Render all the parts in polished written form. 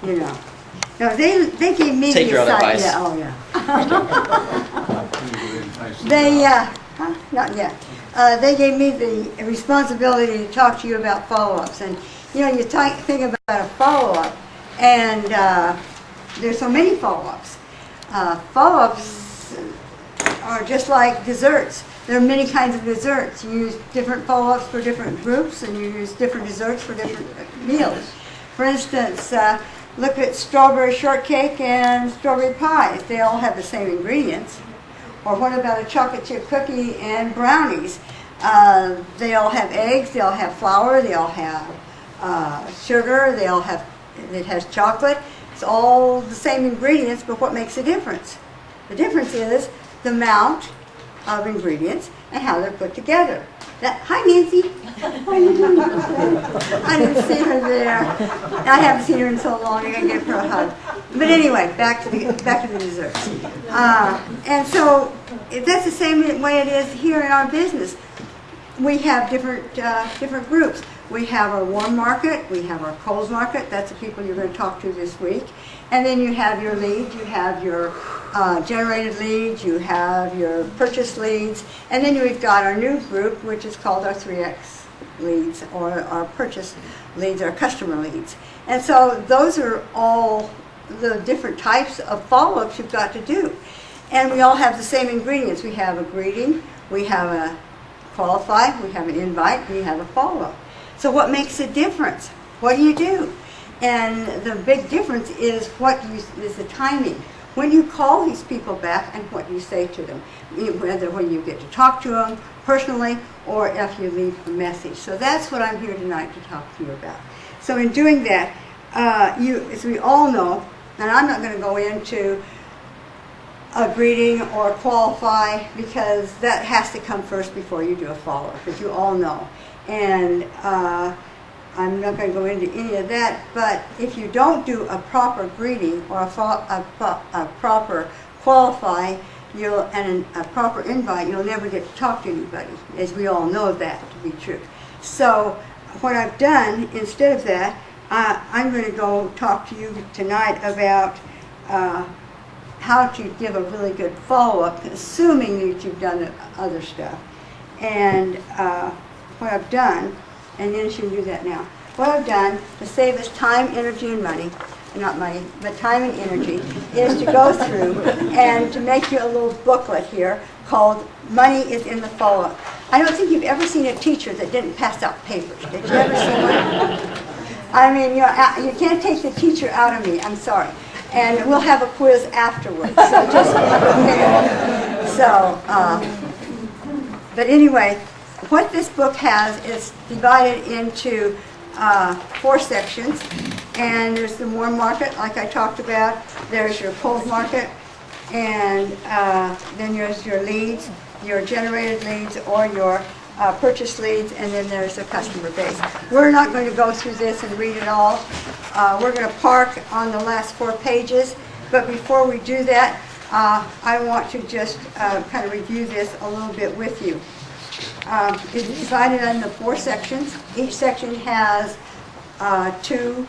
you know. No, they gave me Take the your own assignment. advice. Yeah, oh yeah. They, not yet. They gave me the responsibility to talk to you about follow-ups. And, you know, you think about a follow-up, and there's so many follow-ups. Follow-ups are just like desserts. There are many kinds of desserts. You use different follow-ups for different groups, and you use different desserts for different meals. For instance, look at strawberry shortcake and strawberry pies. They all have the same ingredients. Or what about a chocolate chip cookie and brownies? They all have eggs, they all have flour, they all have sugar, they all have, it has chocolate. It's all the same ingredients, but what makes a difference? The difference is the amount of ingredients and how they're put together. Hi Nancy. How are you doing? I didn't see her there. I haven't seen her in so long. I gotta give her a hug. But anyway, back to the desserts. And so that's the same way it is here in our business. We have different groups. We have our warm market, we have our cold market. That's the people you're going to talk to this week. And then you have your leads, you have your generated leads, you have your purchase leads, and then we've got our new group, which is called our 3X leads, or our purchase leads, our customer leads. And so those are all the different types of follow-ups you've got to do. And we all have the same ingredients. We have a greeting, we have a qualify, we have an invite, and we have a follow-up. So what makes a difference? What do you do? And the big difference is is the timing. When you call these people back and what you say to them, whether when you get to talk to them personally or if you leave a message. So that's what I'm here tonight to talk to you about. So in doing that, as we all know, and I'm not going to go into a greeting or qualify because that has to come first before you do a follow-up, because you all know. And I'm not going to go into any of that, but if you don't do a proper greeting or a proper qualify and a proper invite, you'll never get to talk to anybody, as we all know that to be true. So what I've done, instead of that, I'm going to go talk to you tonight about how to give a really good follow-up, assuming that you've done the other stuff. And what I've done, and then she can do that now. What I've done to save us time, energy, and money, not money, but time and energy, is to go through and to make you a little booklet here called Money is in the Follow-Up. I don't think you've ever seen a teacher that didn't pass out papers. Did you ever see one? I mean, you can't take the teacher out of me, I'm sorry. And we'll have a quiz afterwards, so just be prepared. So, but anyway, what this book has is divided into 4 sections, and there's the warm market, like I talked about. There's your cold market, and then there's your leads, your generated leads, or your purchase leads, and then there's the customer base. We're not going to go through this and read it all. We're going to park on the last 4 pages, but before we do that, I want to just kind of review this a little bit with you. It's divided into 4 sections. Each section has 2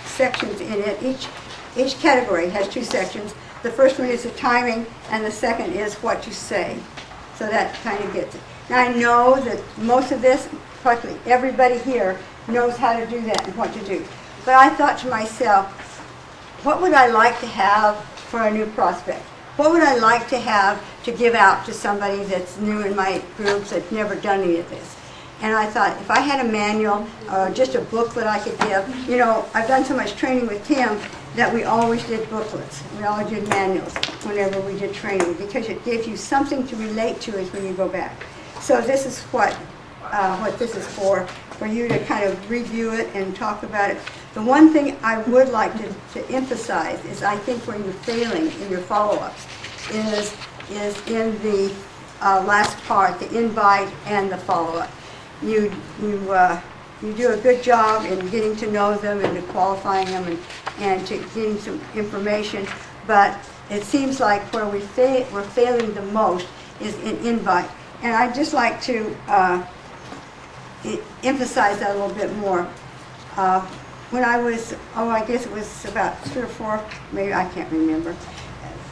sections in it. Each category has 2 sections. The first one is the timing, and the second is what to say. So that kind of gets it. Now I know that most of this, practically everybody here, knows how to do that and what to do. But I thought to myself, what would I like to have for a new prospect? What would I like to have to give out to somebody that's new in my groups that's never done any of this? And I thought, if I had a manual or just a booklet I could give, you know, I've done so much training with Tim that we always did booklets. We always did manuals whenever we did training, because it gives you something to relate to as when you go back. So this is what this is for you to kind of review it and talk about it. The one thing I would like to emphasize is I think where you're failing in your follow-ups is in the last part, the invite and the follow-up. You do a good job in getting to know them and to qualifying them and to getting some information, but it seems like where we're failing the most is in invite. And I'd just like to emphasize that a little bit more. when I was, I guess it was about 3 or 4, maybe, I can't remember.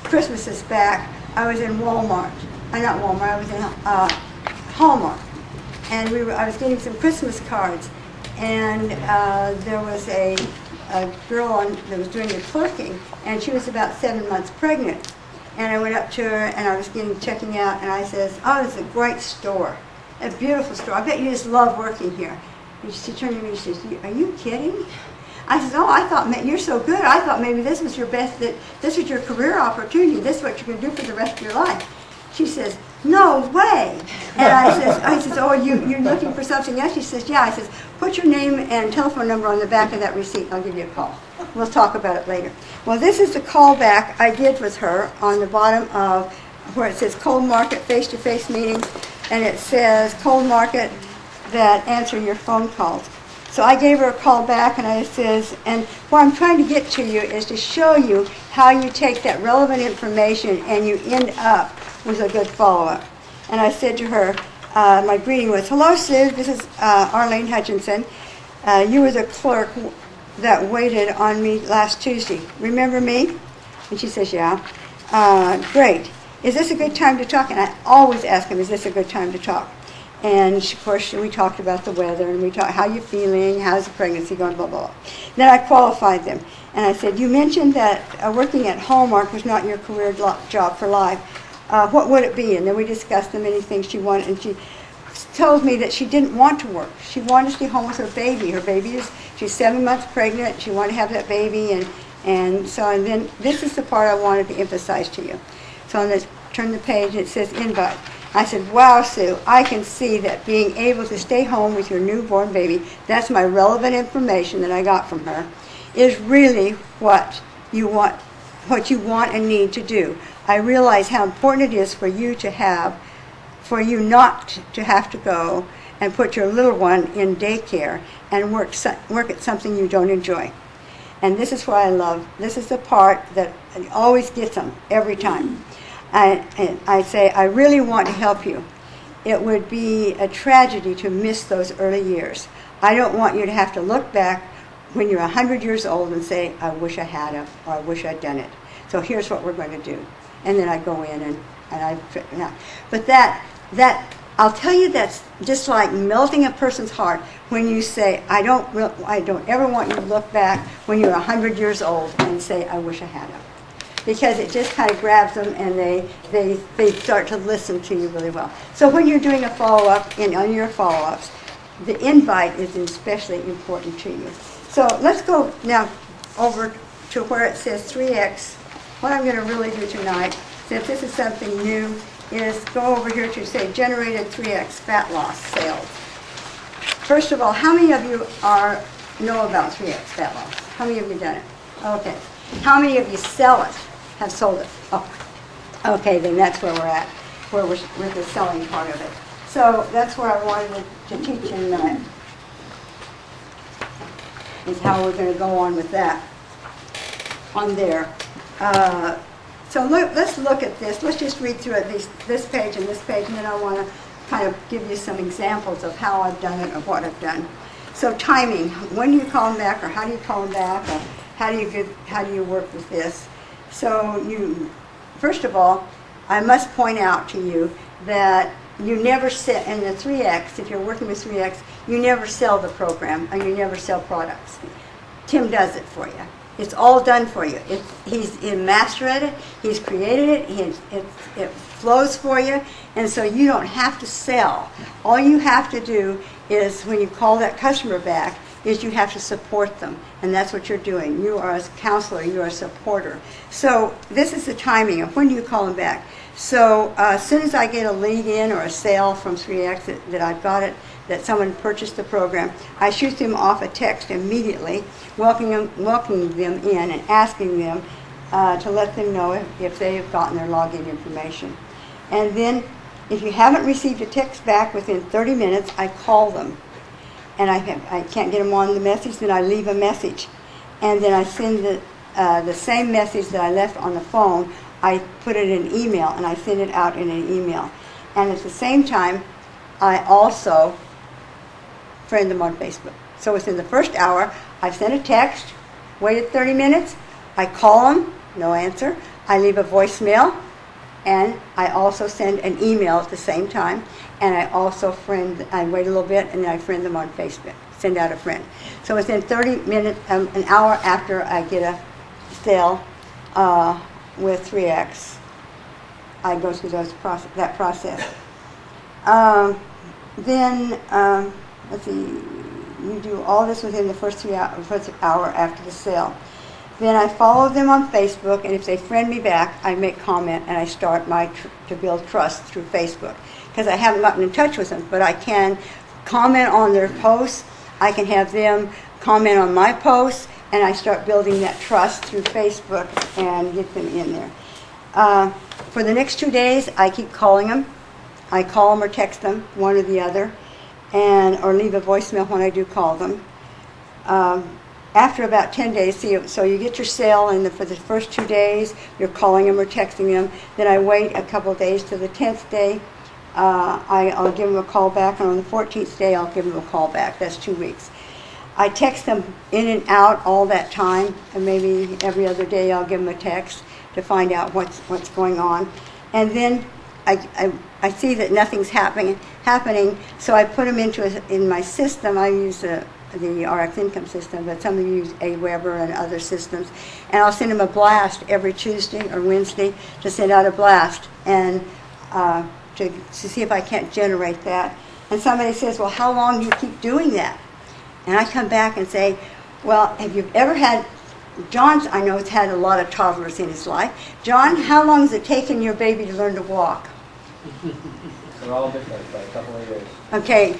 Christmas is back. I was in Walmart. Not Walmart, I was in Hallmark. And I was getting some Christmas cards. And there was a girl that was doing the clerking, and she was about 7 months pregnant. And I went up to her, and I was checking out, and I says, "Oh, it's a great store, a beautiful store. I bet you just love working here." And she turned to me and she says, "Are you kidding?" I said, "Oh, I thought you're so good. I thought maybe this was your best. That this was your career opportunity. This is what you're going to do for the rest of your life." She says, "No way." And I says, "Oh, you're looking for something else?" She says, "Yeah." I says, "Put your name and telephone number on the back of that receipt. I'll give you a call. We'll talk about it later." Well, this is the callback I did with her on the bottom of where it says Cold Market face-to-face meetings, and it says Cold Market that answer your phone calls. So I gave her a call back, and I says, and what I'm trying to get to you is to show you how you take that relevant information and you end up with a good follow-up. And I said to her, my greeting was, "Hello, Sue, this is Arlene Hutchinson. You were the clerk that waited on me last Tuesday. Remember me?" And she says, "Yeah." "Great. Is this a good time to talk?" And I always ask him, "Is this a good time to talk?" And of course, we talked about the weather, and we talked, "How you feeling? How's the pregnancy going?" Blah, blah, blah. Then I qualified them. And I said, "You mentioned that working at Hallmark was not your career job for life. What would it be?" And then we discussed the many things she wanted. And she told me that she didn't want to work. She wanted to stay home with her baby. She's 7 months pregnant. She wanted to have that baby. And then this is the part I wanted to emphasize to you. So on this, turn the page, it says invite. I said, "Wow, Sue, I can see that being able to stay home with your newborn baby," that's my relevant information that I got from her, "is really what you want and need to do. I realize how important it is for you not to have to go and put your little one in daycare and work at something you don't enjoy." And this is what I love. This is the part that always gets them every time. And I say, "I really want to help you. It would be a tragedy to miss those early years. I don't want you to have to look back when you're 100 years old and say, 'I wish I had it,' or 'I wish I'd done it.' So here's what we're going to do." And then I go in and but that I'll tell you, that's just like melting a person's heart when you say, I don't ever want you to look back when you're 100 years old and say, 'I wish I had it.'" Because it just kind of grabs them, and they start to listen to you really well. So when you're doing a follow-up, on your follow-ups, the invite is especially important to you. So let's go now over to where it says 3X. What I'm going to really do tonight, since this is something new, is go over here to say generated 3X fat loss sales. First of all, how many of you know about 3X fat loss? How many of you done it? Okay. How many of you sell it? Have sold it? Oh, okay, then that's where we're at, where we're with the selling part of it. So that's where I wanted to teach you tonight, is how we're going to go on with that, on there. So let's look at this. Let's just read through it, this page and this page, and then I want to kind of give you some examples of how I've done it or what I've done. So timing, when do you call them back, or how do you call them back, or how do you work with this? So first of all, I must point out to you that you never sell, in the 3X, if you're working with 3X, you never sell the program, or you never sell products. Tim does it for you. It's all done for you. He's a master at it. He's created it. It flows for you, and so you don't have to sell. All you have to do is, when you call that customer back, is you have to support them, and that's what you're doing. You are a counselor, you are a supporter. So this is the timing of when do you call them back. So as soon as I get a lead in or a sale from 3X that I've got it, that someone purchased the program, I shoot them off a text immediately, welcoming them in and asking them to let them know if they have gotten their login information. And then if you haven't received a text back within 30 minutes, I call them. And I can't get them on the message, then I leave a message. And then I send the same message that I left on the phone, I put it in email, and I send it out in an email. And at the same time, I also friend them on Facebook. So within the first hour, I've sent a text, waited 30 minutes, I call them, no answer. I leave a voicemail, and I also send an email at the same time, and I also I wait a little bit, and then I friend them on Facebook, send out a friend. So within 30 minutes, an hour after I get a sale with 3X, I go through that process. Then, let's see, we do all this within the first hour after the sale. Then I follow them on Facebook, and if they friend me back, I make comment, and I start to build trust through Facebook. Because I haven't gotten in touch with them, but I can comment on their posts, I can have them comment on my posts, and I start building that trust through Facebook and get them in there. For the next 2 days, I keep calling them. I call them or text them, one or the other, or leave a voicemail when I do call them. After about 10 days, so you get your sale, and for the first 2 days, you're calling them or texting them. Then I wait a couple of days to the 10th day. I'll give them a call back, and on the 14th day, I'll give them a call back. That's 2 weeks. I text them in and out all that time, and maybe every other day I'll give them a text to find out what's going on. And then I see that nothing's happening, so I put them in my system. I use the Ariix income system, but some of you use Aweber and other systems. And I'll send them a blast every Tuesday or Wednesday to send out a blast and to see if I can't generate that. And somebody says, well, how long do you keep doing that? And I come back and say, well, have you ever had, John's, I know, has had a lot of toddlers in his life. John, how long has it taken your baby to learn to walk? They're all different, like a couple of years. Okay.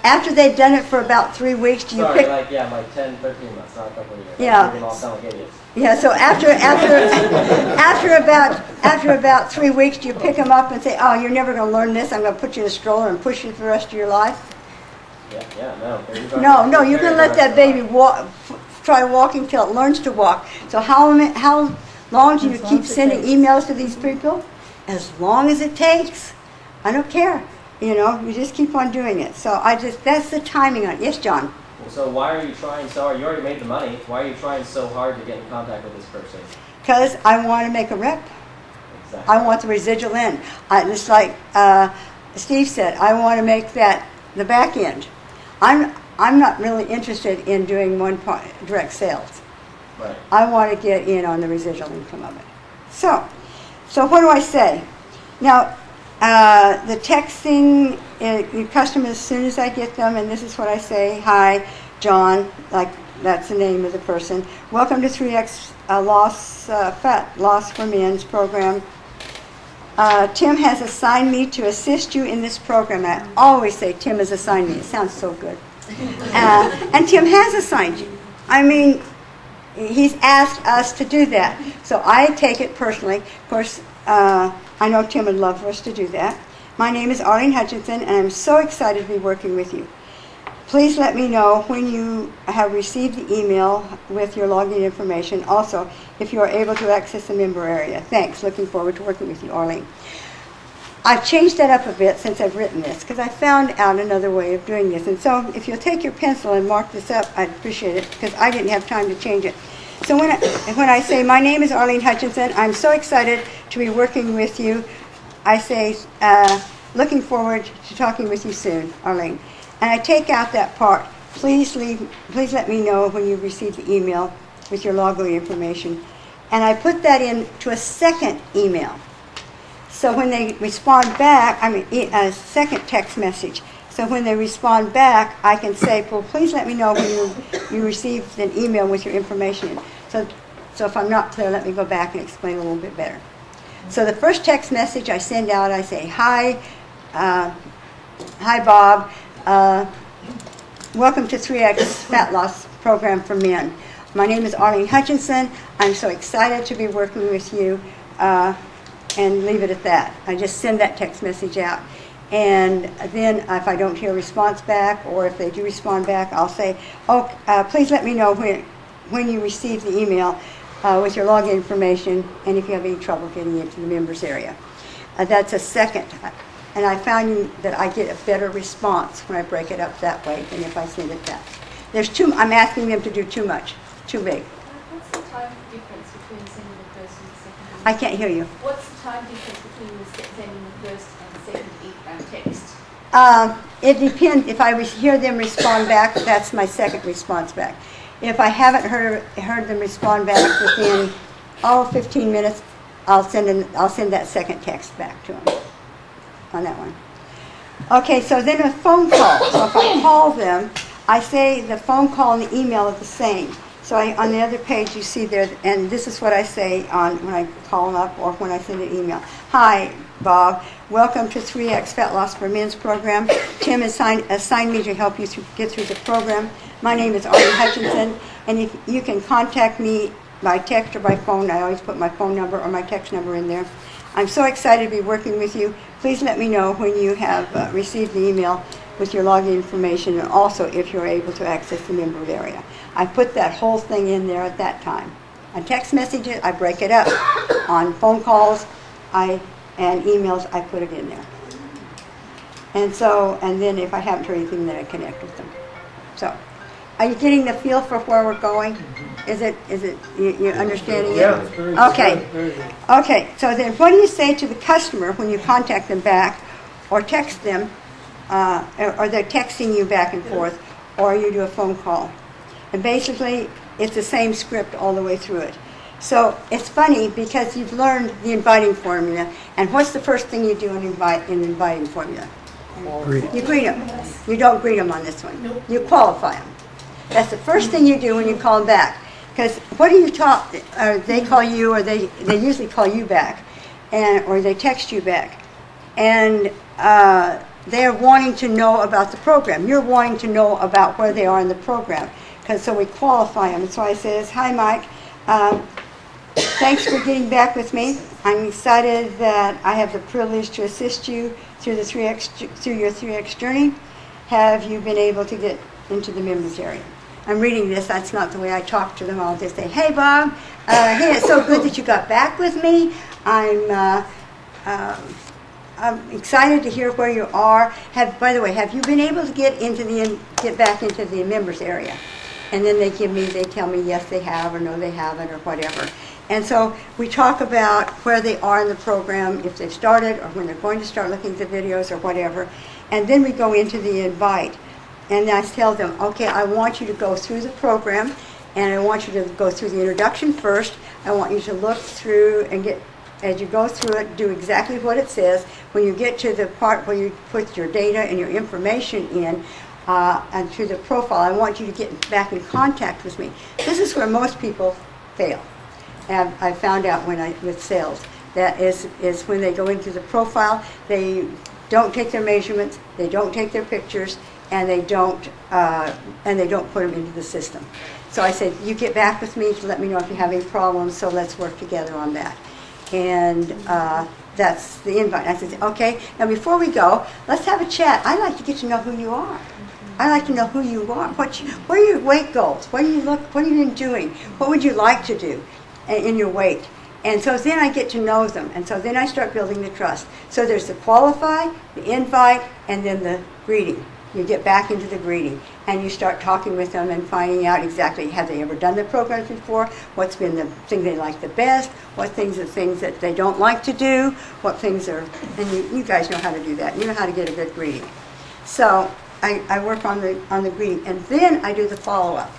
After they've done it for about 3 weeks, do you pick? Like 10, 13 months, not a couple of years. Yeah. They all sound like idiots. Yeah, so after about 3 weeks, do you pick them up and say, oh, you're never going to learn this, I'm going to put you in a stroller and push you for the rest of your life? No, you're going to let that baby try walking till it learns to walk. So how long do you keep sending emails to these people? As long as it takes. I don't care. You just keep on doing it. So that's the timing on it. Yes, John? Well, so why are you trying so hard? You already made the money. Why are you trying so hard to get in contact with this person? Because I want to make a rep. Exactly. I want the residual in. Just like Steve said, I want to make that the back end. I'm not really interested in doing direct sales. Right. I want to get in on the residual income of it. So what do I say? Now, the texting, your customers, as soon as I get them, and this is what I say: hi, John, like that's the name of the person. Welcome to 3X Fat Loss for Men's program. Tim has assigned me to assist you in this program. I always say Tim has assigned me. It sounds so good. And Tim has assigned you. I mean, he's asked us to do that. So I take it personally. Of course, I know Tim would love for us to do that. My name is Arlene Hutchinson, and I'm so excited to be working with you. Please let me know when you have received the email with your login information. Also, if you are able to access the member area. Thanks. Looking forward to working with you, Arlene. I've changed that up a bit since I've written this because I found out another way of doing this. And so if you'll take your pencil and mark this up, I'd appreciate it because I didn't have time to change it. So when I say, my name is Arlene Hutchinson, I'm so excited to be working with you, I say, looking forward to talking with you soon, Arlene. And I take out that part. Please let me know when you receive the email with your login information. And I put that into a second email. So when they respond back, a second text message. So when they respond back, I can say, well, please let me know when you received an email with your information in. So if I'm not clear, let me go back and explain a little bit better. So the first text message I send out, I say, hi Bob. Welcome to 3X Fat Loss Program for Men. My name is Arlene Hutchinson. I'm so excited to be working with you. And leave it at that. I just send that text message out. And then if I don't hear a response back, or if they do respond back, I'll say, please let me know when you receive the email with your login information, and if you have any trouble getting into the members area. That's a second. And I found that I get a better response when I break it up that way than if I send it that. I'm asking them to do too much, too big. What's the time difference between sending the first and the second? I can't hear you. What's the time difference between sending the first and second text? It depends. If I hear them respond back, that's my second response back. If I haven't heard them respond back within 15 minutes, I'll send that second text back to them on that one. Okay, so then a phone call. So if I call them, I say the phone call and the email are the same. So on the other page you see there, and this is what I say when I call them up or when I send an email. Hi, Bob. Welcome to 3X Fat Loss for Men's program. Tim assigned me to help you get through the program. My name is Arlene Hutchinson, and if you can contact me by text or by phone. I always put my phone number or my text number in there. I'm so excited to be working with you. Please let me know when you have received the email with your login information, and also if you're able to access the members area. I put that whole thing in there at that time. On text messages, I break it up. On phone calls and emails, I put it in there. And then if I haven't heard anything, then I connect with them. So, are you getting the feel for where we're going? Is it you're understanding it? Yeah, it's very good. Okay. Very good. Okay, so then what do you say to the customer when you contact them back or text them, or they're texting you back and forth, or you do a phone call? And basically, it's the same script all the way through it. So it's funny because you've learned the inviting formula, and what's the first thing you do in inviting formula? You greet them. You don't greet them on this one. You qualify them. That's the first thing you do when you call them back. Because what do you talk? They call you, or they usually call you back, or they text you back, and they're wanting to know about the program. You're wanting to know about where they are in the program. So we qualify them. And so I says, "Hi, Mike. Thanks for getting back with me. I'm excited that I have the privilege to assist you through your 3X journey. Have you been able to get into the members area?" I'm reading this. That's not the way I talk to them. I'll just say, "Hey, Bob. Hey, it's so good that you got back with me. I'm excited to hear where you are. By the way, have you been able to get back into the members area?" And then they tell me yes, they have, or no, they haven't, or whatever. And so we talk about where they are in the program, if they've started, or when they're going to start looking at the videos, or whatever. And then we go into the invite. And I tell them, okay, I want you to go through the program, and I want you to go through the introduction first. I want you to look through and as you go through it, do exactly what it says. When you get to the part where you put your data and your information in, and to the profile, I want you to get back in contact with me. This is where most people fail. And I found out with sales, that is when they go into the profile, they don't take their measurements, they don't take their pictures, and they don't put them into the system. So I said, you get back with me to let me know if you have any problems, so let's work together on that. And that's the invite. I said, okay, now before we go, let's have a chat. I'd like to get to know who you are. I'd like to know who you are. What are your weight goals? What have you been doing? What would you like to do in your weight? And so then I get to know them. And so then I start building the trust. So there's the qualify, the invite, and then the greeting. You get back into the greeting, and you start talking with them and finding out exactly, have they ever done the programs before? What's been the thing they like the best? What things are things that they don't like to do? What things are, and you guys know how to do that. You know how to get a good greeting. So I work on the greeting, and then I do the follow-up.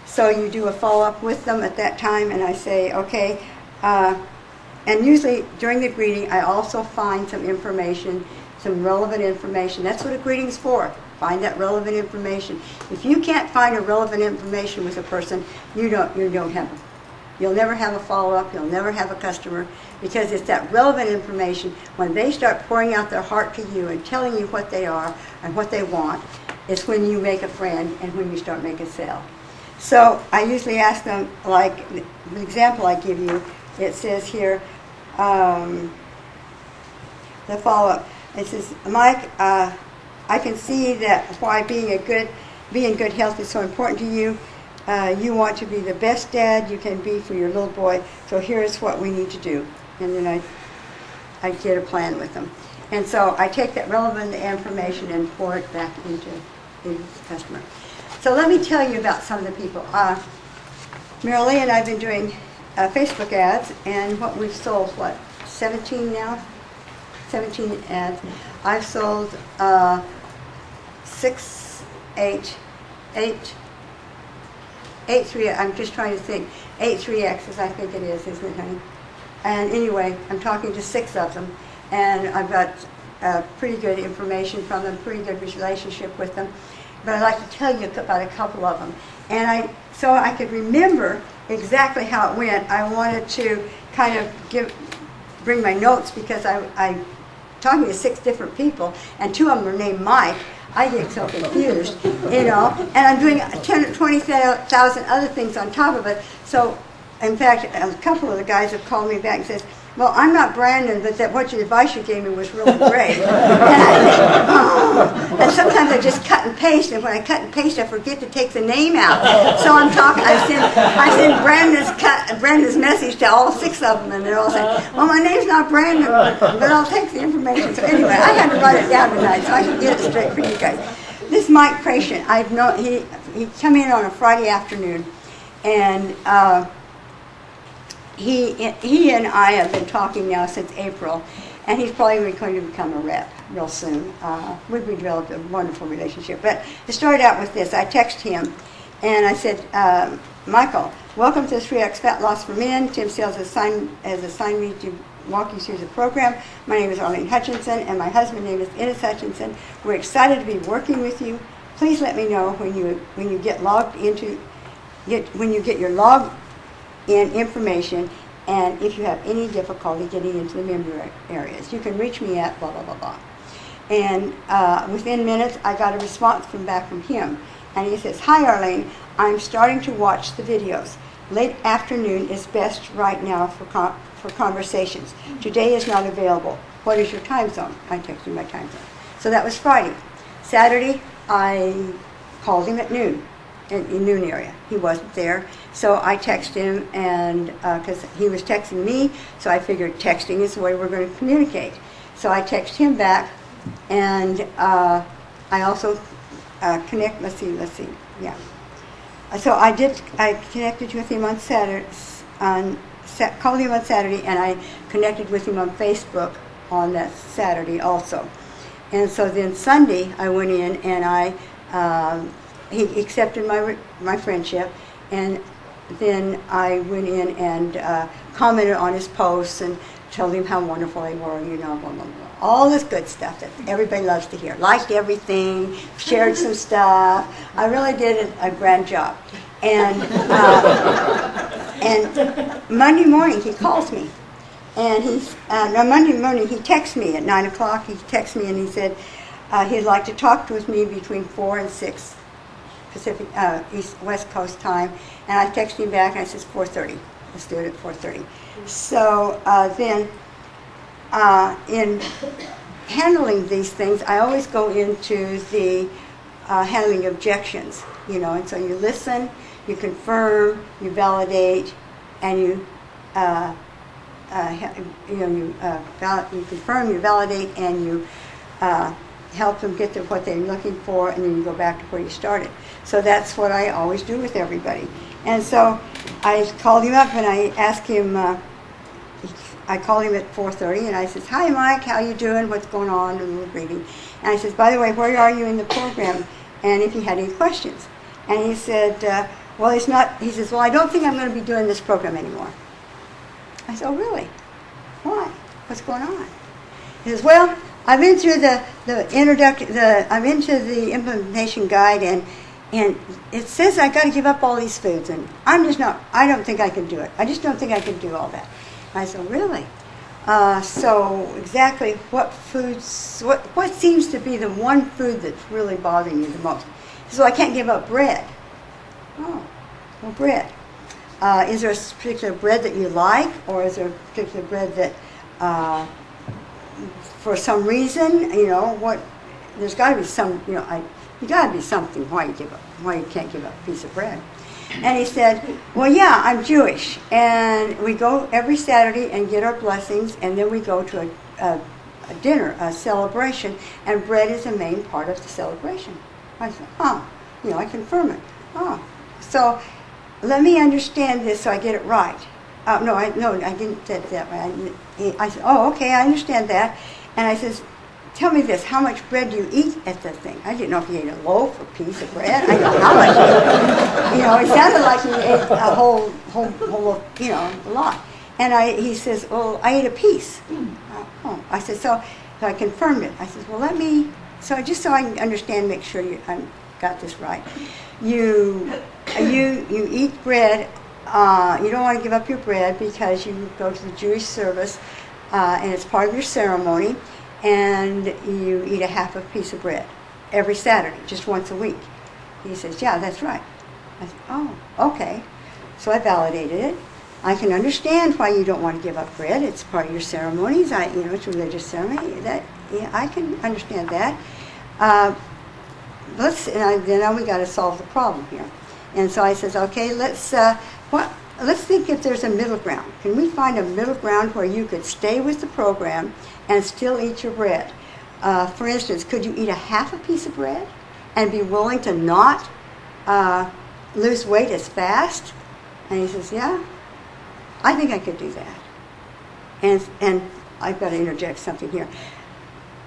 So you do a follow-up with them at that time, and I say, okay, and usually during the greeting, I also find some information, some relevant information. That's what a greeting's for. Find that relevant information. If you can't find a relevant information with a person, you'll never have a follow-up, you'll never have a customer, because it's that relevant information. When they start pouring out their heart to you and telling you what they are and what they want, it's when you make a friend and when you start making a sale. So I usually ask them, like the example I give you, it says here, the follow-up. It says, Mike, I can see that why being in good health is so important to you. You want to be the best dad you can be for your little boy, so here's what we need to do. And then I get a plan with them. And so I take that relevant information and pour it back into the customer. So let me tell you about some of the people. Marilee and I have been doing Facebook ads, and what we've sold, 17 now? 17 ads. I've sold 3, I'm just trying to think, 8 3Xs, I think it is, isn't it, honey? And anyway, I'm talking to 6 of them, and I've got pretty good information from them, pretty good relationship with them. But I'd like to tell you about a couple of them. And so I could remember exactly how it went, I wanted to kind of bring my notes, because I'm talking to 6 different people, and 2 of them are named Mike. I get so confused, and I'm doing 10 or 20,000 other things on top of it. So, in fact, a couple of the guys have called me back and says, well, I'm not Brandon, but what your advice you gave me was really great. And I think, oh. And sometimes I just cut and paste, and when I cut and paste, I forget to take the name out. So I send Brandon's message to all 6 of them, and they're all saying, well, my name's not Brandon, but I'll take the information. So anyway, I had to write it down tonight so I can get it straight for you guys. This Mike Creation, he come in on a Friday afternoon, and he and I have been talking now since April, and he's probably going to become a rep real soon. We've developed a wonderful relationship. But it started out with this. I texted him, and I said, Michael, welcome to 3X Fat Loss for Men. Tim Sales has assigned me to walk you through the program. My name is Arlene Hutchinson, and my husband's name is Ennis Hutchinson. We're excited to be working with you. Please let me know when you get your log in information, and if you have any difficulty getting into the member areas. You can reach me at blah, blah, blah, blah. And within minutes, I got a response back from him. And he says, hi, Arlene, I'm starting to watch the videos. Late afternoon is best right now for conversations. Today is not available. What is your time zone? I texted my time zone. So that was Friday. Saturday, I called him at noon. In noon area. He wasn't there. So I texted him, and because he was texting me, so I figured texting is the way we're going to communicate. So I texted him back, and I also let's see, yeah. So I connected with him on Saturday, called him on Saturday, and I connected with him on Facebook on that Saturday also. And so then Sunday, I went in, and he accepted my friendship, and then I went in and commented on his posts and told him how wonderful they were, blah, blah, blah. All this good stuff that everybody loves to hear. Liked everything, shared some stuff. I really did a grand job. And Monday morning he calls me, and Monday morning he texts me at 9 o'clock. He texts me and he said he'd like to talk with me between 4 and 6. Pacific, West Coast time, and I texted him back and I said 4:30. Let's do it at 4:30. So then, in handling these things, I always go into the handling objections, and so you listen, you confirm, you validate, and you confirm, you validate, and you help them get to what they're looking for, and then you go back to where you started. So that's what I always do with everybody. And so I called him up and I asked him, I called him at 4:30 and I said, hi Mike, how you doing? What's going on? And we were greeting. And I said, by the way, where are you in the program? And if he had any questions. And he said, well, it's not, he says, well, I don't think I'm going to be doing this program anymore. I said, oh really? Why? What's going on? He says, well, I've been through I'm into the implementation guide, and it says I got to give up all these foods, and I don't think I can do it. I just don't think I can do all that. And I said, really? So exactly what foods, what seems to be the one food that's really bothering you the most? He said, well, I can't give up bread. Oh, well, bread. Is there a particular bread that you like, or is there a particular bread that for some reason, there's got to be some, you got to be something why you can't give up a piece of bread. And he said, well, yeah, I'm Jewish, and we go every Saturday and get our blessings, and then we go to a dinner, a celebration, and bread is a main part of the celebration. I said, oh, I confirm it. Oh, so let me understand this so I get it right. No, I didn't say it that way. I said, oh, okay, I understand that. And I says, tell me this, how much bread do you eat at the thing? I didn't know if he ate a loaf or piece of bread. I know how much he ate. It sounded like he ate a whole loaf, a lot. And he says, well, I ate a piece. Oh, I said, so I confirmed it. I said, well, just so I can understand, make sure I got this right. You eat bread. You don't want to give up your bread because you go to the Jewish service, and it's part of your ceremony, and you eat a half a piece of bread every Saturday, just once a week. He says, yeah, that's right. I said, oh, okay. So I validated it. I can understand why you don't want to give up bread. It's part of your ceremonies. It's a religious ceremony. I can understand that. Then we got to solve the problem here. And so I says, okay, let's think if there's a middle ground. Can we find a middle ground where you could stay with the program and still eat your bread? For instance, could you eat a half a piece of bread and be willing to not lose weight as fast? And he says, yeah, I think I could do that. And I've got to interject something here.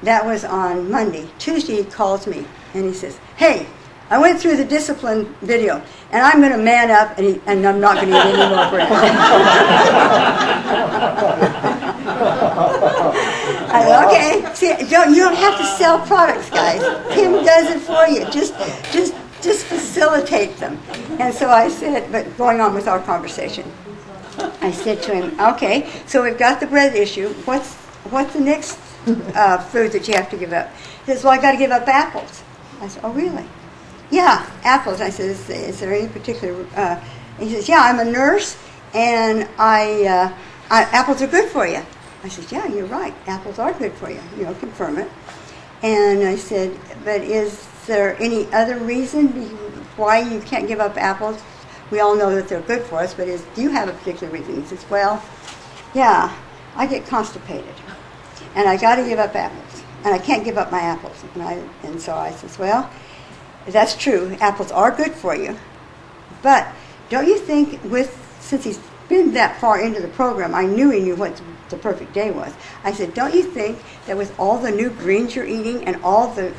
That was on Monday. Tuesday he calls me and he says, hey, I went through the discipline video, and I'm going to man up, and I'm not going to eat any more bread. I said, okay, see, you don't have to sell products, guys. Tim does it for you. Just facilitate them. And so I said, but going on with our conversation, I said to him, okay, so we've got the bread issue. What's the next food that you have to give up? He says, well, I got to give up apples. I said, oh, really? Yeah, apples. I said, is there any particular... he says, yeah, I'm a nurse, and apples are good for you. I said, yeah, you're right. Apples are good for you. Confirm it. And I said, but is there any other reason why you can't give up apples? We all know that they're good for us, but do you have a particular reason? He says, well, yeah, I get constipated, and I got to give up apples, and I can't give up my apples. And so I says, well, that's true. Apples are good for you. But don't you think since he's been that far into the program, I knew he knew what the perfect day was. I said, don't you think that with all the new greens you're eating and all the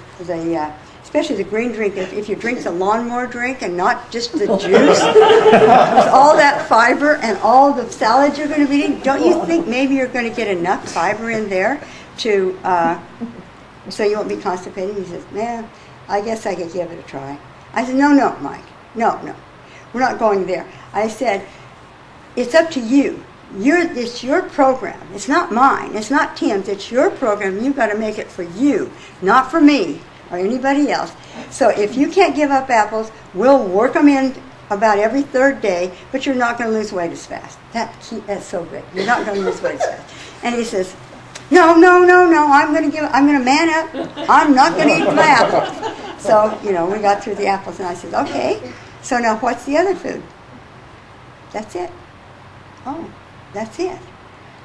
especially the green drink, if you drink the lawnmower drink and not just the juice, with all that fiber and all the salad you're going to be eating, don't you think maybe you're going to get enough fiber in there to so you won't be constipated? He says, nah, I guess I could give it a try. I said, no, Mike. No. We're not going there. I said, it's up to you. It's your program. It's not mine. It's not Tim's. It's your program. You've got to make it for you, not for me or anybody else. So if you can't give up apples, we'll work them in about every third day, but you're not going to lose weight as fast. That's so good. You're not going to lose weight as fast. And he says, no, I'm going to man up. I'm not going to eat my apples. So, we got through the apples, and I said, okay, so now what's the other food? That's it. Oh, that's it.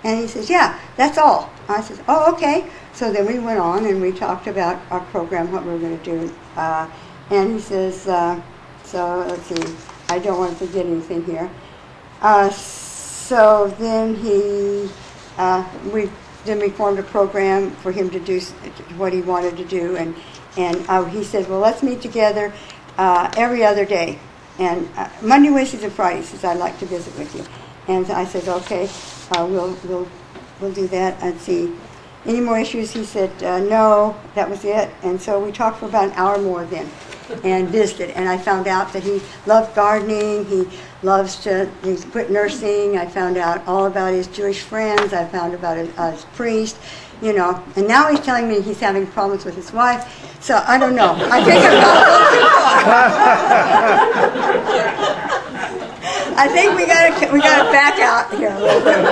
And he says, yeah, that's all. I said, oh, okay. So then we went on, and we talked about our program, what we were going to do. And he says, so let's see, I don't want to forget anything here. So then we formed a program for him to do what he wanted to do, and he said, well, let's meet together every other day, and Monday, Wednesdays, and Fridays, says, I'd like to visit with you. And I said, okay, we'll do that. And see, any more issues? He said, no, that was it. And so we talked for about an hour more then, and visited. And I found out that he loved gardening. He quit nursing. I found out all about his Jewish friends. I found about his priest, And now he's telling me he's having problems with his wife. So I don't know. I think I've gone a little too far. I think we gotta back out here a little bit.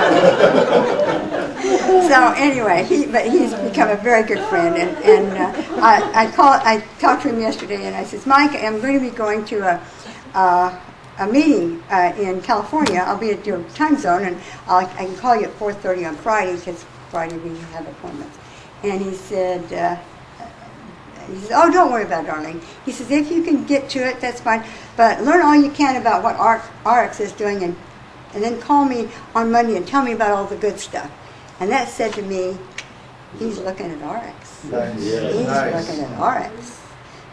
So anyway, he's become a very good friend, and I talked to him yesterday, and I says, Mike, I'm going to be going to a meeting in California. I'll be at your time zone, and I can call you at 4:30 on Friday, because Friday we have appointments. And he said, He says, oh, don't worry about it, Arlene. He says, if you can get to it, that's fine. But learn all you can about what Ariix is doing, and then call me on Monday and tell me about all the good stuff. And that said to me, he's looking at Ariix. Nice. He's looking at Ariix.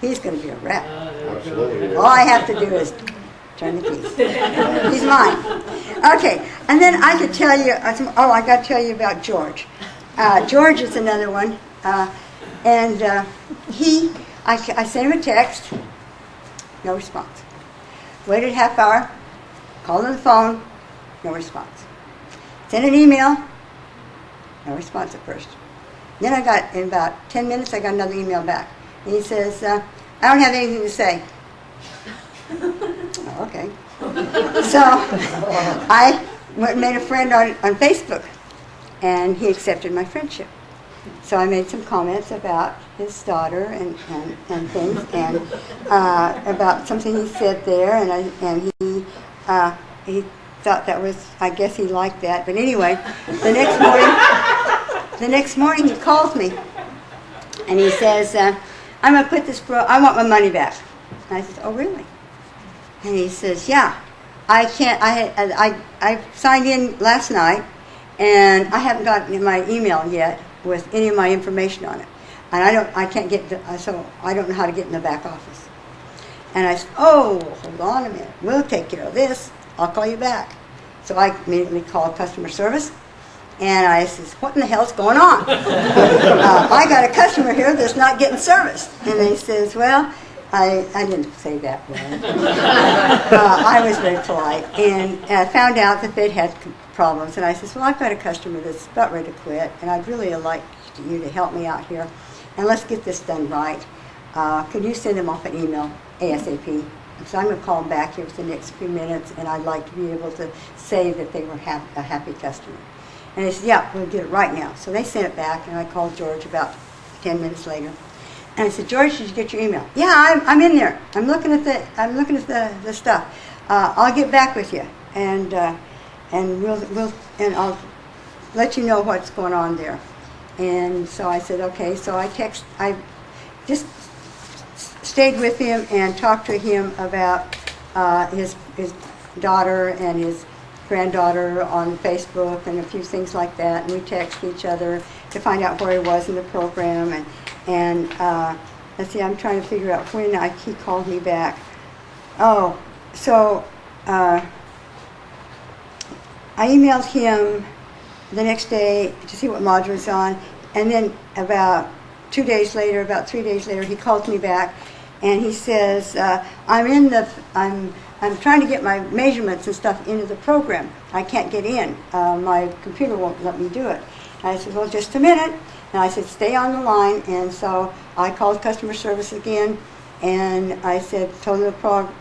He's going to be a rep. Absolutely. All I have to do is turn the keys. He's mine. Okay, and then I could tell you, I got to tell you about George. George is another one. I sent him a text, no response. Waited a half hour, called on the phone, no response. Sent an email, no response at first. Then in about 10 minutes, I got another email back. And he says, I don't have anything to say. Oh, okay. So I made a friend on Facebook, and he accepted my friendship. So I made some comments about his daughter and things, and about something he said there, and he thought that was, I guess he liked that. But anyway, the next morning he calls me, and he says, I'm going to put this, I want my money back. And I said, oh, really? And he says, yeah, I can't, I signed in last night, and I haven't gotten my email yet with any of my information on it. And I can't get, so I don't know how to get in the back office. And I said, oh, hold on a minute, we'll take care of this, I'll call you back. So I immediately called customer service, and I says, what in the hell's going on? I got a customer here that's not getting service. And they says, well, I didn't say that well. I was very polite, and I found out that they'd had problems. And I says, well, I've got a customer that's about ready to quit, and I'd really like you to help me out here, and let's get this done right. Could you send them off an email ASAP? So I'm going to call them back here for the next few minutes, and I'd like to be able to say that they were a happy customer. And they said, yeah, we'll get it right now. So they sent it back, and I called George about 10 minutes later. And I said, George, did you get your email? Yeah, I'm in there. I'm looking at the stuff. I'll get back with you, and I'll let you know what's going on there. And so I said, okay. So I just stayed with him and talked to him about his daughter and his granddaughter on Facebook and a few things like that. And we texted each other to find out where he was in the program. And let's see, I'm trying to figure out when he called me back. Oh, so I emailed him the next day to see what module he's on, and then about 3 days later, he calls me back, and he says, I'm trying to get my measurements and stuff into the program. I can't get in. My computer won't let me do it. And I said, well, just a minute. And I said, stay on the line. And so I called customer service again, and I said, told them the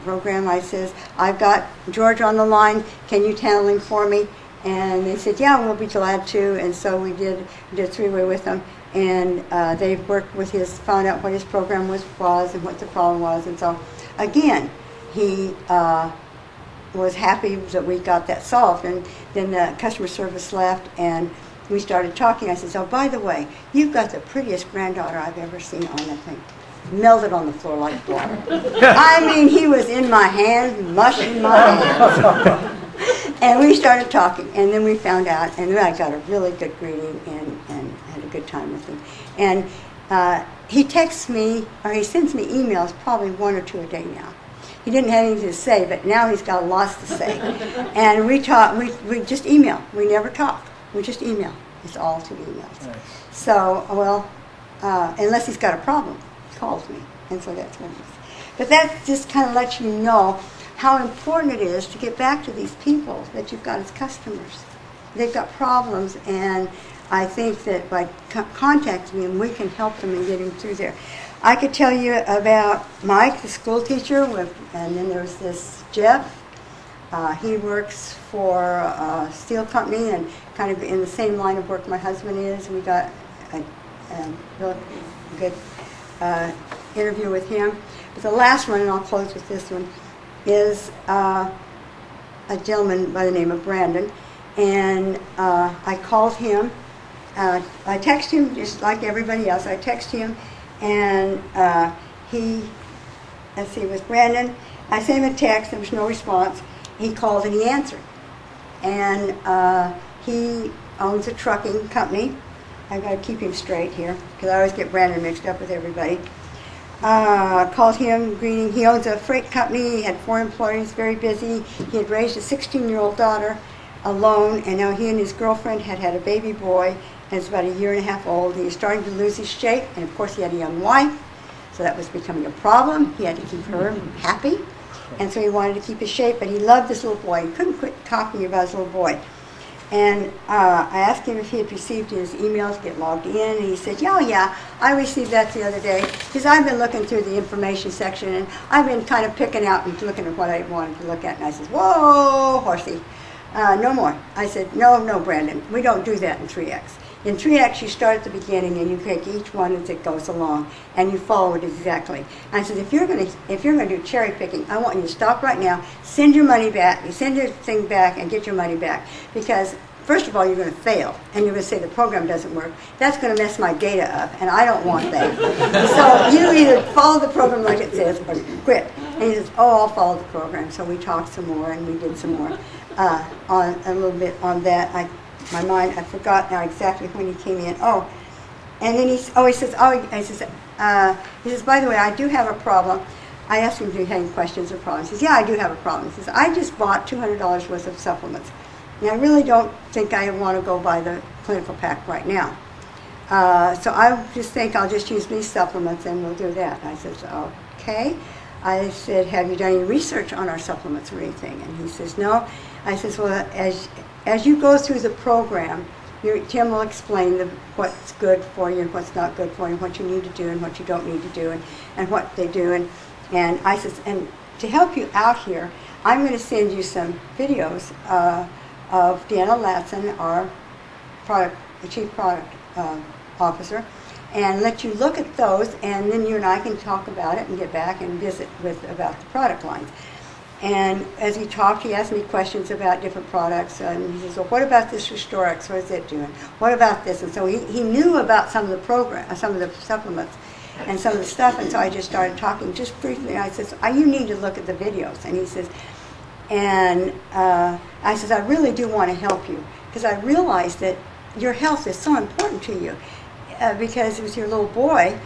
program, I says, I've got George on the line. Can you handle him for me? And they said, yeah, we'll be glad to. And so we did three-way with them. And they worked with found out what his program was and what the problem was. And so, again, he was happy that we got that solved. And then the customer service left, and we started talking. I said, oh, by the way, you've got the prettiest granddaughter I've ever seen on that thing. Melted on the floor like water. I mean, he was in my hands, mushing my hands. And we started talking, and then we found out, and I got a really good greeting and had a good time with him. And he texts me, or he sends me emails probably 1 or 2 a day now. He didn't have anything to say, but now he's got lots to say. And we talk, we just email. We never talk. We just email. It's all through emails. Nice. So, well, unless he's got a problem, he calls me. And so that's what it is. But that just kind of lets you know how important it is to get back to these people that you've got as customers. They've got problems, and I think that by contacting them, we can help them and get them through there. I could tell you about Mike, the school teacher, and then there's this Jeff. He works for a steel company and kind of in the same line of work my husband is. We got a really good interview with him. But the last one, and I'll close with this one, is a gentleman by the name of Brandon. And I called him. I texted him just like everybody else. I texted him, And let's see, with Brandon, I sent him a text, there was no response. He called and he answered. And he owns a trucking company. I've got to keep him straight here, because I always get Brandon mixed up with everybody. Called him, greeting. He owns a freight company. He had 4 employees, very busy. He had raised a 16-year-old daughter alone, and now he and his girlfriend had had a baby boy, and it's about 1.5 years old. He was starting to lose his shape, and of course he had a young wife, so that was becoming a problem. He had to keep her happy, and so he wanted to keep his shape, but he loved this little boy. He couldn't quit talking about his little boy. And I asked him if he had received his emails, get logged in, and he said, yeah, I received that the other day, because I've been looking through the information section, and I've been kind of picking out and looking at what I wanted to look at. And I said, whoa, horsey, no more. I said, no, Brandon, we don't do that in 3X. In 3X, you start at the beginning, and you pick each one as it goes along, and you follow it exactly. And I said, if you're going to do cherry picking, I want you to stop right now, send your money back, you send your thing back, and get your money back, because first of all, you're going to fail, and you're going to say the program doesn't work. That's going to mess my data up, and I don't want that. So you either follow the program like it says, or quit. And he says, I'll follow the program. So we talked some more, and we did some more on a little bit on that. I forgot now exactly when he came in. And then he says, by the way, I do have a problem. I asked him if he had any questions or problems. He says, yeah, I do have a problem. He says, I just bought $200 worth of supplements. And I really don't think I want to go buy the clinical pack right now. So I just think I'll just use these supplements and we'll do that. I said, okay. I said, have you done any research on our supplements or anything? And he says, no. I says, well, as you go through the program, Tim will explain what's good for you and what's not good for you, and what you need to do and what you don't need to do, and what they do. And I says, and to help you out here, I'm going to send you some videos of Deanna Latson, our Chief Product Officer, and let you look at those, and then you and I can talk about it and get back and visit about the product lines. And as he talked, he asked me questions about different products, and he says, well, what about this Restorex? What is it doing? What about this? And so he knew about some of the supplements and some of the stuff, and so I just started talking just briefly. I said, you need to look at the videos. And he says, I really do want to help you, because I realize that your health is so important to you, because with your little boy,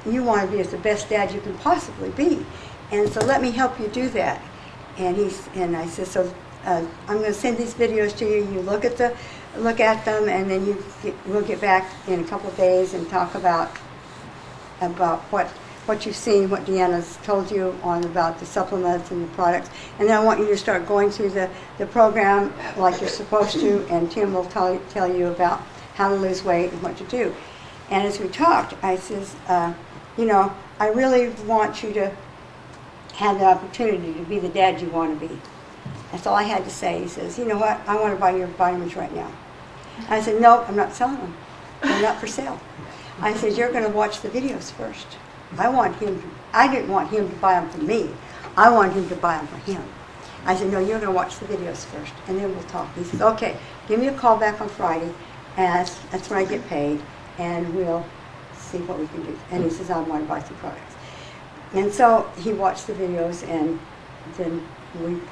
you want to be as the best dad you can possibly be. And so let me help you do that. And I said, so I'm going to send these videos to you. You look at them, and then we'll get back in a couple of days and talk about what you've seen, what Deanna's told you about the supplements and the products. And then I want you to start going through the program like you're supposed to, and Tim will tell you about how to lose weight and what to do. And as we talked, I says, I really want you to have the opportunity to be the dad you want to be. That's all I had to say. He says, you know what, I want to buy your vitamins right now. I said, no, I'm not selling them. They're not for sale. I said, you're going to watch the videos first. I didn't want him to buy them for me. I wanted him to buy them for him. I said, no, you're going to watch the videos first, and then we'll talk. He says, okay, give me a call back on Friday, and that's when I get paid, and we'll see what we can do. And he says, I want to buy some products. And so he watched the videos, and then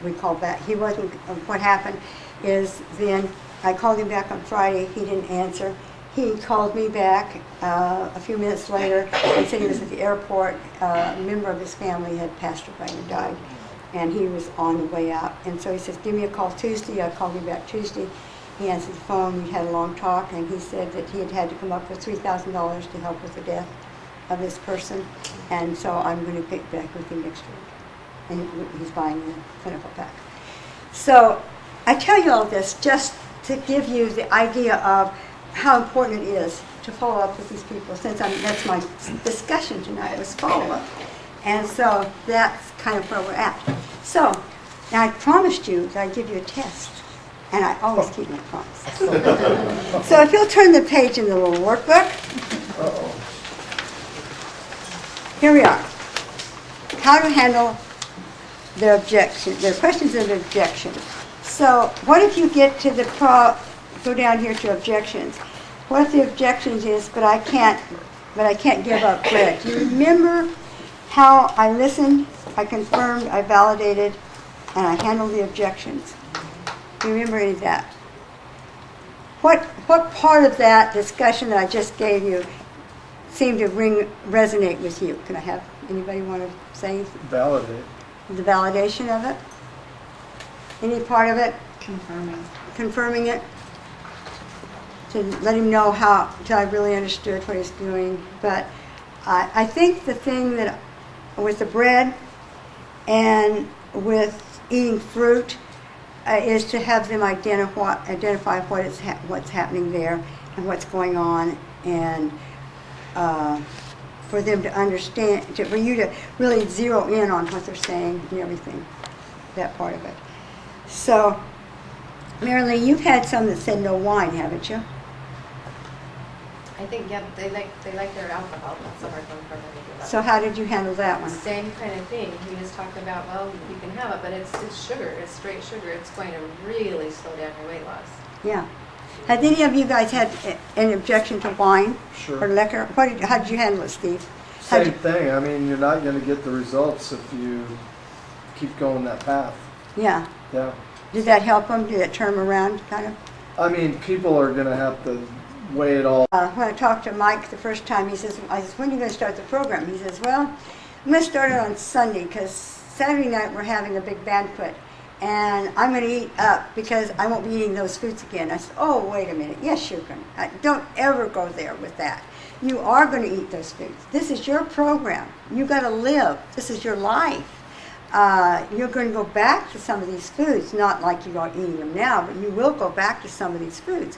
we called back. What happened is then I called him back on Friday. He didn't answer. He called me back a few minutes later and said he was at the airport. A member of his family had passed away and died, and he was on the way out. And so he says, give me a call Tuesday. I called him back Tuesday. He answered the phone. We had a long talk, and he said that he had to come up with $3,000 to help with the death of this person, and so I'm going to pick back with him next week. And he's buying a clinical pack. So I tell you all this just to give you the idea of how important it is to follow up with these people, since that's my discussion tonight was follow-up. And so that's kind of where we're at. So now I promised you that I'd give you a test, and I always keep my promise. So if you'll turn the page in the little workbook. Here we are. How to handle their objection, their questions of objection. So what if you get to go down here to objections. What if the objections is, but I can't but I can't give up bread. Do you remember how I listened, I confirmed, I validated, and I handled the objections? Do you remember any of that? What part of that discussion that I just gave you seemed to resonate with you? Can I have anybody want to say Validate. the validation of it? Any part of it? Confirming it? To let him know how, till I really understood what he's doing. But I think the thing that, with the bread and with eating fruit, is to have them identify what's happening there and what's going on, and for them to understand, for you to really zero in on what they're saying and everything, that part of it. So, Marilyn, you've had some that said no wine, haven't you? I think, yeah, they like their alcohol, but some are going for So how did you handle that one? Same kind of thing. He was talking about, well, you can have it, but it's sugar. It's straight sugar. It's going to really slow down your weight loss. Yeah. Had any of you guys had an objection to wine Sure. or liquor? How did you handle it, Steve? Same thing. I mean, you're not going to get the results if you keep going that path. Yeah. Yeah. Did that help them? Did it turn them around, kind of? I mean, people are going to have to weigh it all. When I talked to Mike the first time, I said, when are you going to start the program? He says, well, I'm going to start it on Sunday because Saturday night we're having a big banquet and I'm going to eat up because I won't be eating those foods again. I said, oh, wait a minute. Yes, you can. Don't ever go there with that. You are going to eat those foods. This is your program. You got to live. This is your life. You're going to go back to some of these foods, not like you are eating them now, but you will go back to some of these foods.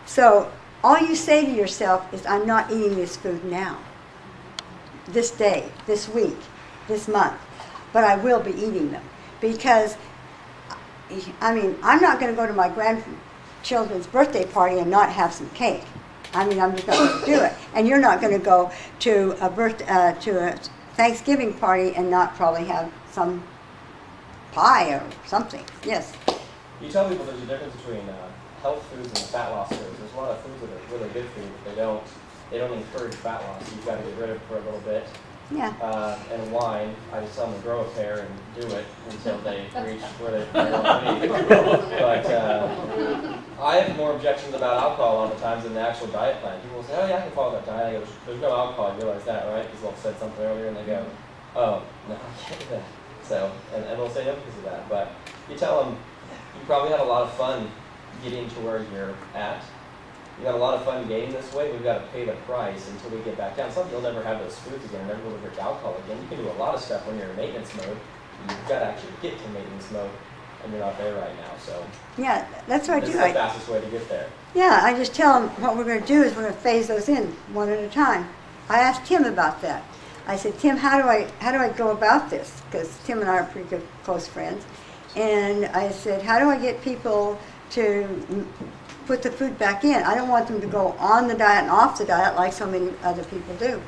So all you say to yourself is, I'm not eating this food now, this day, this week, this month, but I will be eating them. Because, I mean, I'm not going to go to my grandchildren's birthday party and not have some cake. I mean, I'm just not going to do it. And you're not going to go to a Thanksgiving party and not probably have some pie or something. Yes? You tell people there's a difference between health foods and fat loss foods. There's a lot of foods that are really good for you, but they don't encourage fat loss. You've got to get rid of it for a little bit. Yeah. And wine, I just tell them to grow a pair and do it until they reach where they want to be. But I have more objections about alcohol a lot of times than the actual diet plan. People will say, oh yeah, I can follow that diet. I go, there's no alcohol. You realize that, right? Because they'll have said something earlier and they go, oh, no, I can't do that. So, and they'll say no because of that. But you tell them, you probably had a lot of fun getting to where you're at. You had a lot of fun gaining this weight. We've got to pay the price until we get back down. Some you'll never have those foods again, never will drink alcohol again. You can do a lot of stuff when you're in maintenance mode. You've got to actually get to maintenance mode, and you're not there right now. So Yeah, that's what I this do. is the fastest way to get there. Yeah, I just tell them what we're going to do is we're going to phase those in one at a time. I asked Tim about that. I said, Tim, how do I go about this? Because Tim and I are pretty good close friends. And I said, how do I get people to put the food back in? I don't want them to go on the diet and off the diet like so many other people do.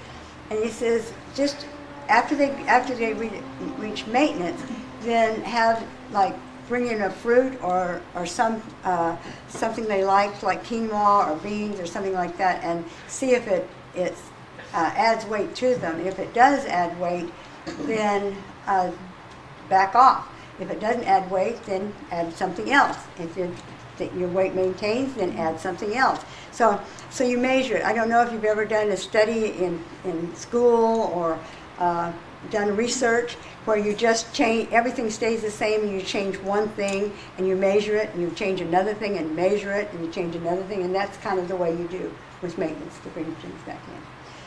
And he says, just after they reach maintenance, then have bring in a fruit or something they like quinoa or beans or something like that, and see if it adds weight to them. If it does add weight, then back off. If it doesn't add weight, then add something else. If your weight maintains, then add something else. So you measure it. I don't know if you've ever done a study in school or done research where you just change, everything stays the same and you change one thing and you measure it and you change another thing and measure it and you change another thing, and that's kind of the way you do with maintenance to bring things back in.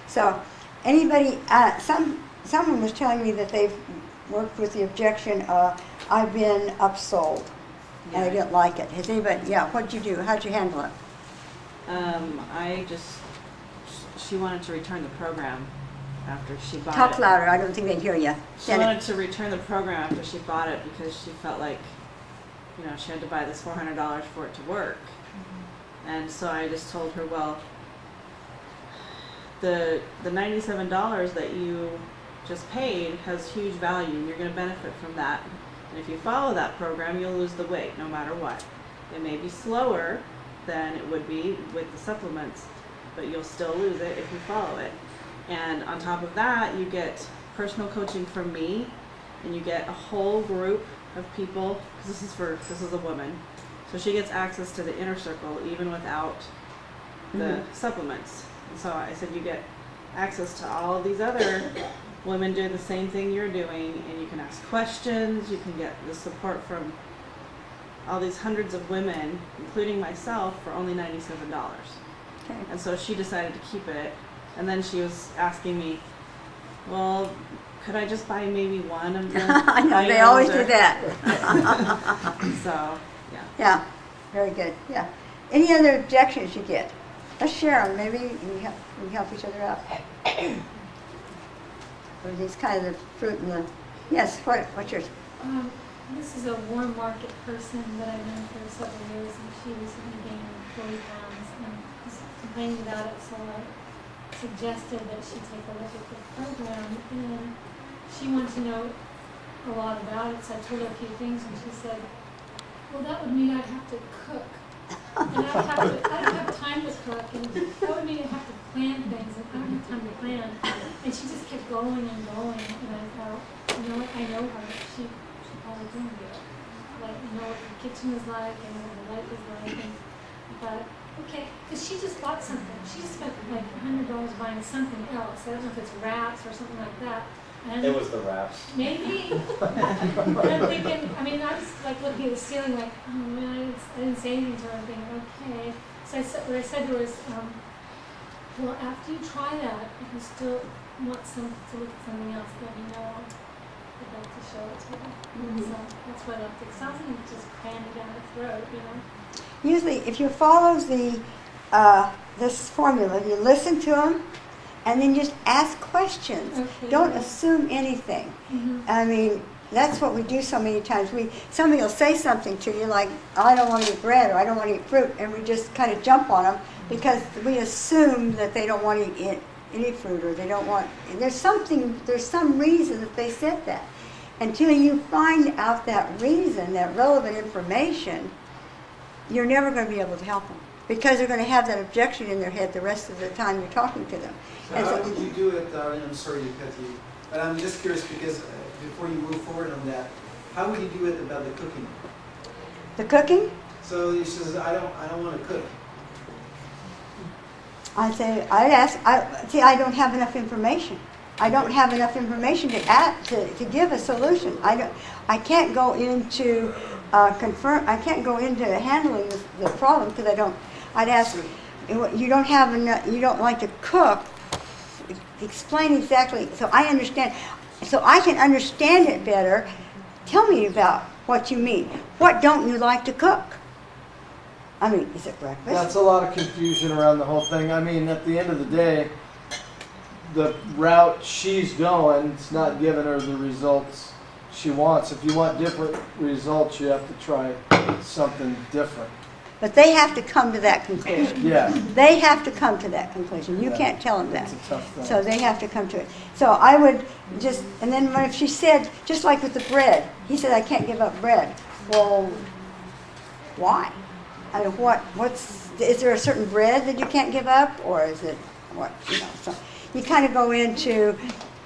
So anybody, someone was telling me that they've worked with the objection, I've been upsold and I didn't like it. Has anybody, yeah, what'd you do? How'd you handle it? She wanted to return the program after she bought it. Talk louder, I don't think they'd hear you. She wanted to return the program after she bought it because she felt like, she had to buy this $400 for it to work. Mm-hmm. And so I just told her, well, the $97 that you just paid has huge value and you're going to benefit from that. And if you follow that program, you'll lose the weight no matter what. It may be slower than it would be with the supplements, but you'll still lose it if you follow it. And on top of that, you get personal coaching from me, and you get a whole group of people, because this is a woman, so she gets access to the inner circle even without the supplements. And so I said you get access to all of these other women doing the same thing you're doing, and you can ask questions, you can get the support from all these hundreds of women, including myself, for only $97. Okay. And so she decided to keep it, and then she was asking me, well, could I just buy maybe one of the I know, they items, always or- do that. So, yeah. Yeah, very good, yeah. Any other objections you get? Let's share them, maybe we help each other out. Or these kind of the fruit and the, yes, what's yours? This is a warm market person that I've known for several years, and she recently gained 40 pounds and was complaining about it, so I suggested that she take a look at the program, and she wanted to know a lot about it, so I told her a few things, and she said, well, that would mean I'd have to cook. And I don't have time to cook, and that would mean I'd have to plan things, and I don't have time to plan. And she just kept going and going, and I thought, you know what, I know her, she probably didn't do it. Like, I know what the kitchen is like, I know what the life is like, and I thought, okay, because she just bought something. She just spent like $100 buying something else. I don't know if it's wraps or something like that. And It was the wraps. maybe. And I'm thinking, I mean, I was like looking at the ceiling like, oh man, I didn't say anything to her. I'm thinking, okay. So what I said to her was, well, after you try that, if you still want to look at something else, let me know. I'd like to show it to you. So that's what I left it. Sounds like it's just crammed it down the throat, you know. Usually, if you follow this formula, you listen to them, and then just ask questions. Okay. Don't assume anything. I mean, that's what we do so many times. Somebody will say something to you like, I don't want to eat bread, or I don't want to eat fruit, and we just kind of jump on them because we assume that they don't want to eat any fruit, or they don't want, and there's some reason that they said that. Until you find out that reason, that relevant information, you're never going to be able to help them, because they're going to have that objection in their head the rest of the time you're talking to them. So And how so- did you do it, Arlene? I'm sorry to cut you, but I'm just curious because before you move forward on that, how would you do it about the cooking? The cooking, So he says, I don't want to cook. I don't have enough information. I don't have enough information to give a solution. I can't go into I can't go into handling the problem because I don't. I'd ask, you don't have enough. You don't like to cook. Explain exactly so I understand, so I can understand it better. Tell me about what you mean. What don't you like to cook? I mean, is it breakfast? That's a lot of confusion around the whole thing. I mean, at the end of the day, the route she's going, it's not giving her the results she wants. If you want different results, you have to try something different. But they have to come to that conclusion. Yeah, They have to come to that conclusion. You Yeah. can't tell them that. it's a tough thing. So they have to come to it. So I would just, and then if she said, just like with the bread, he said, I can't give up bread. Well, why? I mean, is there a certain bread that you can't give up? Or is it what, so you kind of go into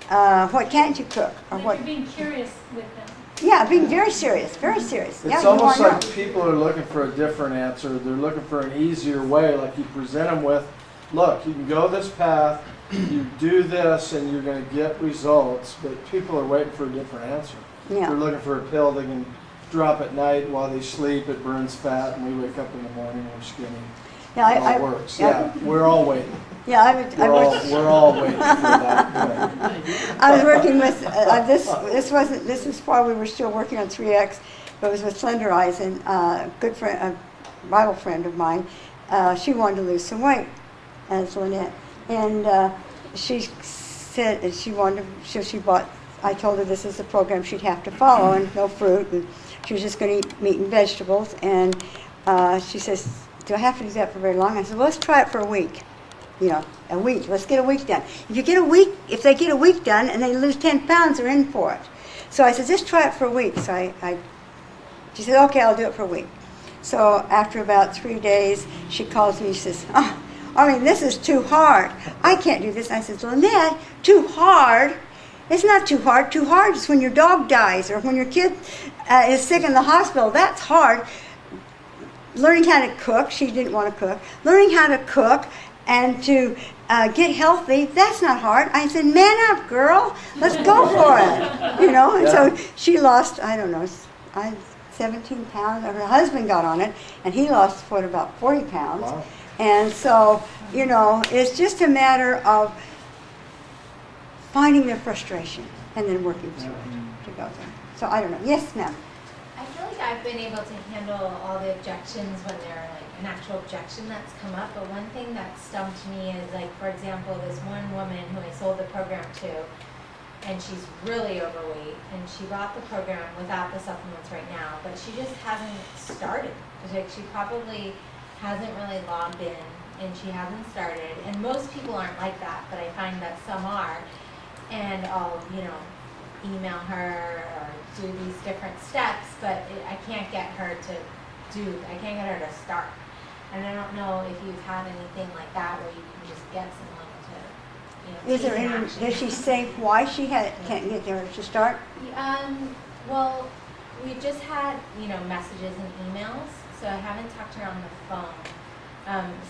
what can't you cook? Or Like what, you're being curious with them. yeah, being very serious, very serious. Yeah, It's you almost wanna like know. people are looking for a different answer. They're looking for an easier way. Like you present them with, look, you can go this path, you do this, and you're going to get results. But people are waiting for a different answer. Yeah. They're looking for a pill they can drop at night while they sleep. It burns fat, and we wake up in the morning and we're skinny. Yeah, It all works. Yeah, we're all waiting. Yeah, We're all waiting for that. I was working with this was while we were still working on 3X, but it was with Slender Eyes, and a good friend, a Bible friend of mine, she wanted to lose some weight, as Lynette, and she said that she wanted to, she bought. I told her this is the program she'd have to follow, and no fruit, and she was just going to eat meat and vegetables, and she says, do I have to do that for very long? I said, well, let's try it for a week. A week. Let's get a week done. If they get a week done and they lose 10 pounds, they're in for it. So I said, just try it for a week. So she said, okay, I'll do it for a week. So after about 3 days, she calls me, she says, I mean, this is too hard. I can't do this. I said, Lynette, too hard? It's not too hard. Too hard is when your dog dies or when your kid is sick in the hospital. That's hard. Learning how to cook, she didn't want to cook. Learning how to cook and to get healthy, that's not hard. I said, man up, girl. Let's go for it. You know, and so she lost, I don't know, 17 pounds. Her husband got on it, and he lost, about 40 pounds. Wow. And so, you know, it's just a matter of finding their frustration and then working through it to go there. So I don't know. Yes, ma'am. I feel like I've been able to handle all the objections when they're like an actual objection that's come up, but one thing that stumped me is like, for example, this one woman who I sold the program to, and she's really overweight, and she bought the program without the supplements right now, but she just hasn't started. Like, she probably hasn't really logged in, and she hasn't started, and most people aren't like that, but I find that some are, and I'll, you know, email her or do these different steps, but I can't get her to I can't get her to start. And I don't know if you've had anything like that where you can just get someone to, you know, Is there take any, action. does she say why she can't get there to start? Well, we just had, you know, messages and emails, so I haven't talked to her on the phone.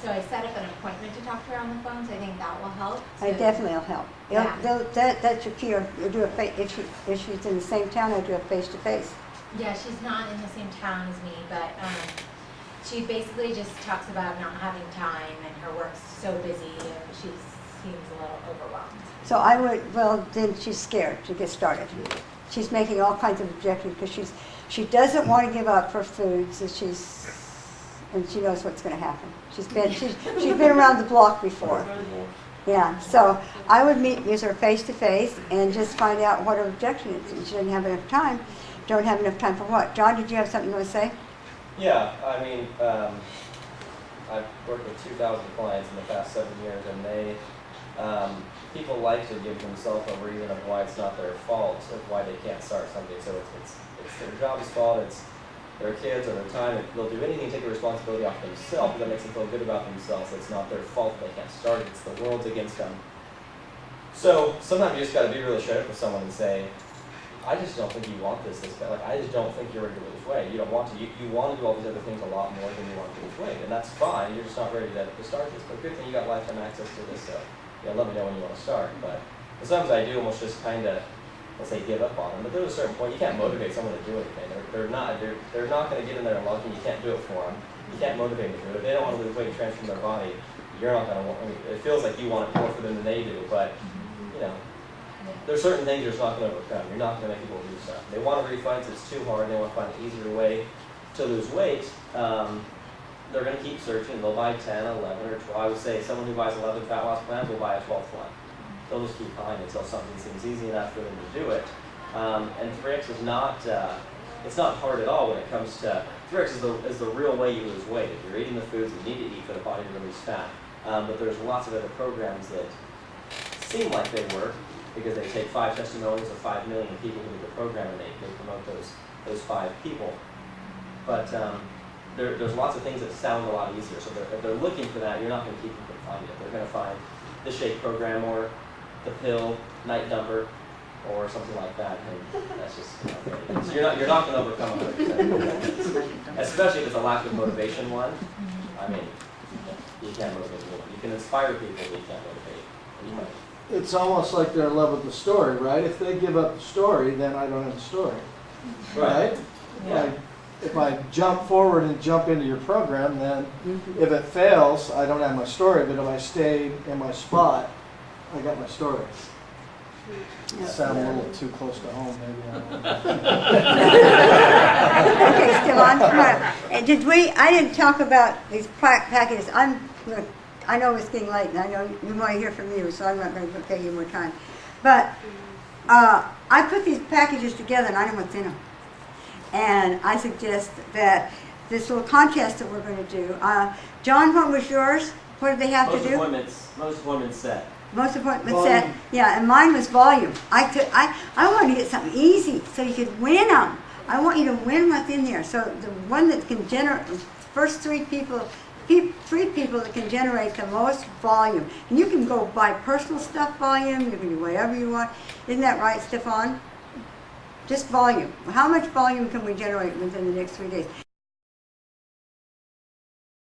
So I set up an appointment to talk to her on the phone, so I think that will help. It definitely will help. Yeah. That's your key. Or do if she's in the same town, I'll do a face-to-face. Yeah, she's not in the same town as me, but she basically just talks about not having time and her work's so busy and she seems a little overwhelmed. So I would, well, then she's scared to get started. She's making all kinds of objections because she doesn't want to give up her foods, and she knows what's going to happen. She's been around the block before. Yeah, so I would use her face to face and just find out what her objection is. And she doesn't have enough time. Don't have enough time for what? John, did you have something you want to say? Yeah, I mean, I've worked with 2,000 clients in the past 7 years, and they, people like to give themselves a reason of why it's not their fault, of why they can't start something. So it's their job's fault, it's their kids or their time. They'll do anything to take the responsibility off themselves, but that makes them feel good about themselves. It's not their fault they can't start it. It's the world's against them. So sometimes you just got to be really straight up with someone and say, I just don't think you want this bad. Like, I just don't think you're ready to lose weight. You don't want to. You want to do all these other things a lot more than you want to lose weight, and that's fine. You're just not ready to start this. But good thing you got lifetime access to this. So yeah, let me know when you want to start. But sometimes I do almost just kind of, let's say, give up on them. But there's a certain point you can't motivate someone to do anything. They're not going to get in there and log in. You can't do it for them. You can't motivate them to do it. If they don't want to lose weight and transform their body, you're not going to want. I mean, it feels like you want it more for them than they do, but you know. There's certain things you're just not going to overcome. You're not going to make people do stuff. They want to refunds, it's too hard, they want to find an easier way to lose weight. They're going to keep searching. They'll buy 10, 11, or 12. I would say someone who buys 11 fat loss plans will buy a 12th one. They'll just keep buying until something seems easy enough for them to do it. And 3X is not, it's not hard at all when it comes to, 3X is the real way you lose weight. If you're eating the foods you need to eat for the body to release fat. But there's lots of other programs that seem like they work, because they take 5 testimonials of 5 million people who do the program and they promote those 5 people. But there's lots of things that sound a lot easier. So if they're looking for that, you're not going to keep them from finding it. They're going to find the shake program or the pill, night dumper, or something like that. And that's just, you know, so you're not going to overcome 100%. Especially if it's a lack of motivation one. I mean, you can't motivate anyone. You can inspire people, but you can't motivate anyone. It's almost like they're in love with the story, right? If they give up the story, then I don't have the story, right? Yeah. If I jump forward and jump into your program, then if it fails, I don't have my story. But if I stay in my spot, I got my story. Sound a little too close to home, maybe. I don't know. Okay, still on. I didn't talk about these packages. I know it's getting late, and I know you want to hear from you, so I'm not going to take you more time. But I put these packages together, and I know what's in them. And I suggest that this little contest that we're going to do. John, what was yours? What did they have to do? Most appointments set. Most appointments set. Yeah, and mine was volume. I wanted to get something easy so you could win them. I want you to win what's in there. So the one that can generate, the first 3 people three people that can generate the most volume. And you can go buy personal stuff volume, you can do whatever you want. Isn't that right, Stefan? Just volume. How much volume can we generate within the next 3 days?